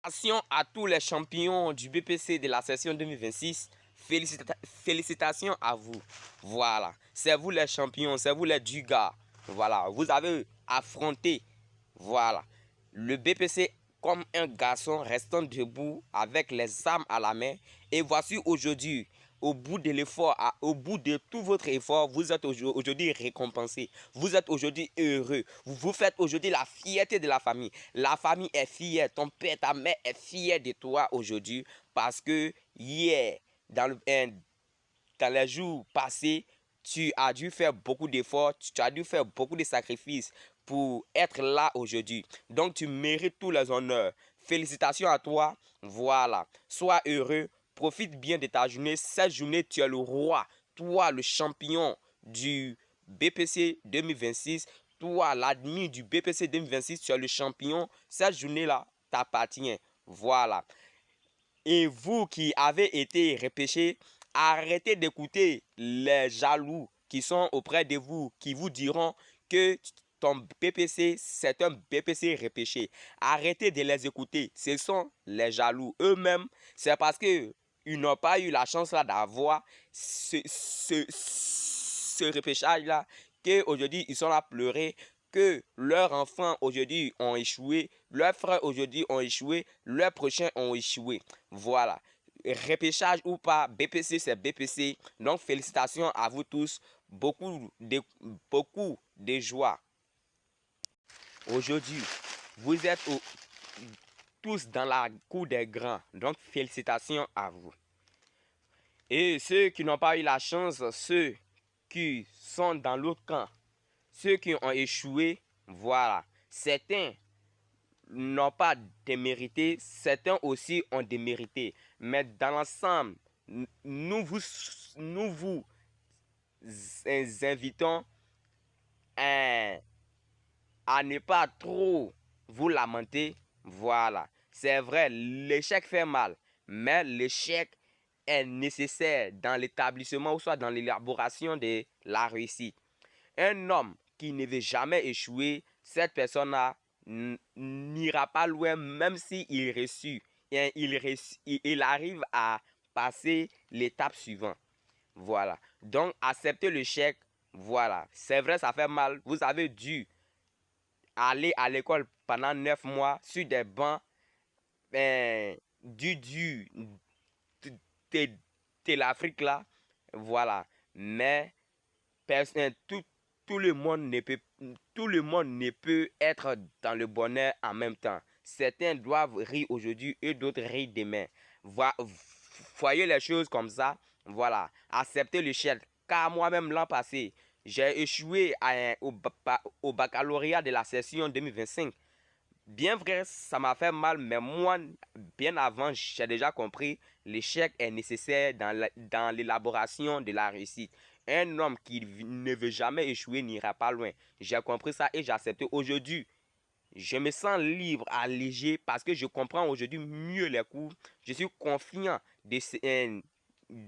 Félicitations à tous les champions du BPC de la session 2026. Félicitations à vous. Voilà. C'est vous les champions, c'est vous les Dugas. Voilà. Vous avez affronté, voilà, le BPC comme un garçon restant debout avec les armes à la main. Et voici aujourd'hui, au bout de l'effort, au bout de tout votre effort, vous êtes aujourd'hui récompensé. Vous êtes aujourd'hui heureux. Vous faites aujourd'hui la fierté de la famille. La famille est fière. Ton père, ta mère est fière de toi aujourd'hui parce que hier, dans les jours passés, tu as dû faire beaucoup d'efforts, tu as dû faire beaucoup de sacrifices pour être là aujourd'hui. Donc tu mérites tous les honneurs. Félicitations à toi. Voilà. Sois heureux. Profite bien de ta journée. Cette journée, tu es le roi. Toi, le champion du BPC 2026. Toi, l'admin du BPC 2026, tu es le champion. Cette journée-là t'appartient. Voilà. Et vous qui avez été repêchés, arrêtez d'écouter les jaloux qui sont auprès de vous, qui vous diront que ton BPC, c'est un BPC repêché. Arrêtez de les écouter. Ce sont les jaloux eux-mêmes. C'est parce qu'ils n'ont pas eu la chance d'avoir ce repêchage-là qu'aujourd'hui, ils sont là à pleurer que leurs enfants aujourd'hui ont échoué, leurs frères aujourd'hui ont échoué, leurs prochains ont échoué. Voilà. Repêchage ou pas, BPC c'est BPC. Donc félicitations à vous tous. Beaucoup de joie. Aujourd'hui, vous êtes tous dans la cour des grands. Donc félicitations à vous. Et ceux qui n'ont pas eu la chance, ceux qui sont dans l'autre camp, ceux qui ont échoué, voilà. Certains n'ont pas démérité, certains aussi ont démérité. Mais dans l'ensemble, nous vous invitons à ne pas trop vous lamenter. Voilà. C'est vrai, l'échec fait mal, mais l'échec est nécessaire dans l'établissement ou soit dans l'élaboration de la réussite. Un homme qui ne veut jamais échouer, cette personne-là n'ira pas loin même s'il réussit. Il arrive à passer l'étape suivante. Voilà. Donc, acceptez l'échec. Voilà. C'est vrai, ça fait mal. Vous avez dû aller à l'école pendant 9 mois sur des bancs de l'Afrique là. Voilà. Mais tout le monde ne peut être dans le bonheur en même temps. Certains doivent rire aujourd'hui et d'autres rire demain. Voyez les choses comme ça. Voilà. Acceptez l'échec. Car moi-même l'an passé, j'ai échoué au baccalauréat de la session 2025. Bien vrai, ça m'a fait mal, mais moi, bien avant, j'ai déjà compris, l'échec est nécessaire dans l'élaboration de la réussite. Un homme qui ne veut jamais échouer n'ira pas loin. J'ai compris ça et j'ai accepté. Aujourd'hui, je me sens libre, allégé, parce que je comprends aujourd'hui mieux les cours. Je suis confiant de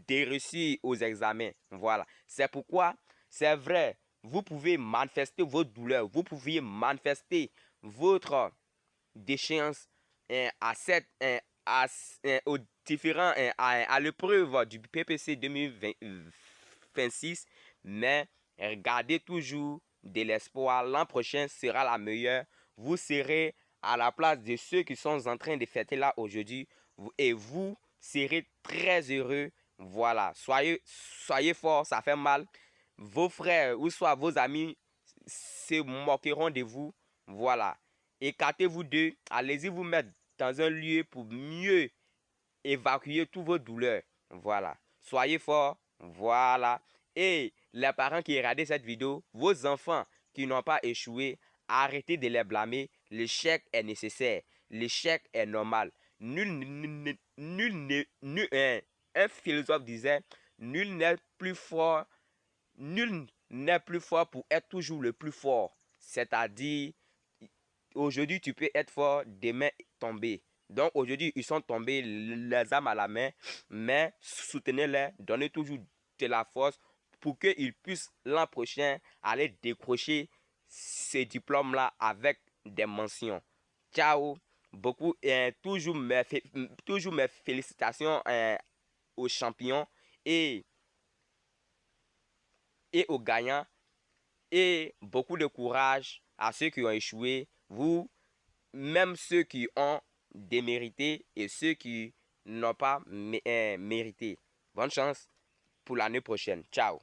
réussir aux examens. Voilà. C'est pourquoi, c'est vrai, vous pouvez manifester vos douleurs, vous pouvez manifester votre déchéance aux différents à l'épreuve du PPC 2026, mais regardez toujours de l'espoir. L'an prochain sera la meilleure. Vous serez à la place de ceux qui sont en train de fêter là aujourd'hui et vous serez très heureux. Voilà, soyez forts, ça fait mal. Vos frères ou soit vos amis se moqueront de vous. Voilà. Écartez-vous d'eux, allez-y vous mettre dans un lieu pour mieux évacuer toutes vos douleurs. Voilà. Soyez forts. Voilà. Et les parents qui regardent cette vidéo, vos enfants qui n'ont pas échoué, arrêtez de les blâmer. L'échec est nécessaire. L'échec est normal. Un philosophe disait, nul n'est plus fort pour être toujours le plus fort. C'est-à-dire, aujourd'hui, tu peux être fort, demain tomber. Donc aujourd'hui, ils sont tombés les armes à la main, mais soutenez-les, donnez toujours de la force pour qu'ils puissent l'an prochain aller décrocher ces diplômes-là avec des mentions. Ciao! toujours mes félicitations aux champions et aux gagnants. Et beaucoup de courage à ceux qui ont échoué. Vous, même ceux qui ont démérité et ceux qui n'ont pas mérité. Bonne chance pour l'année prochaine. Ciao.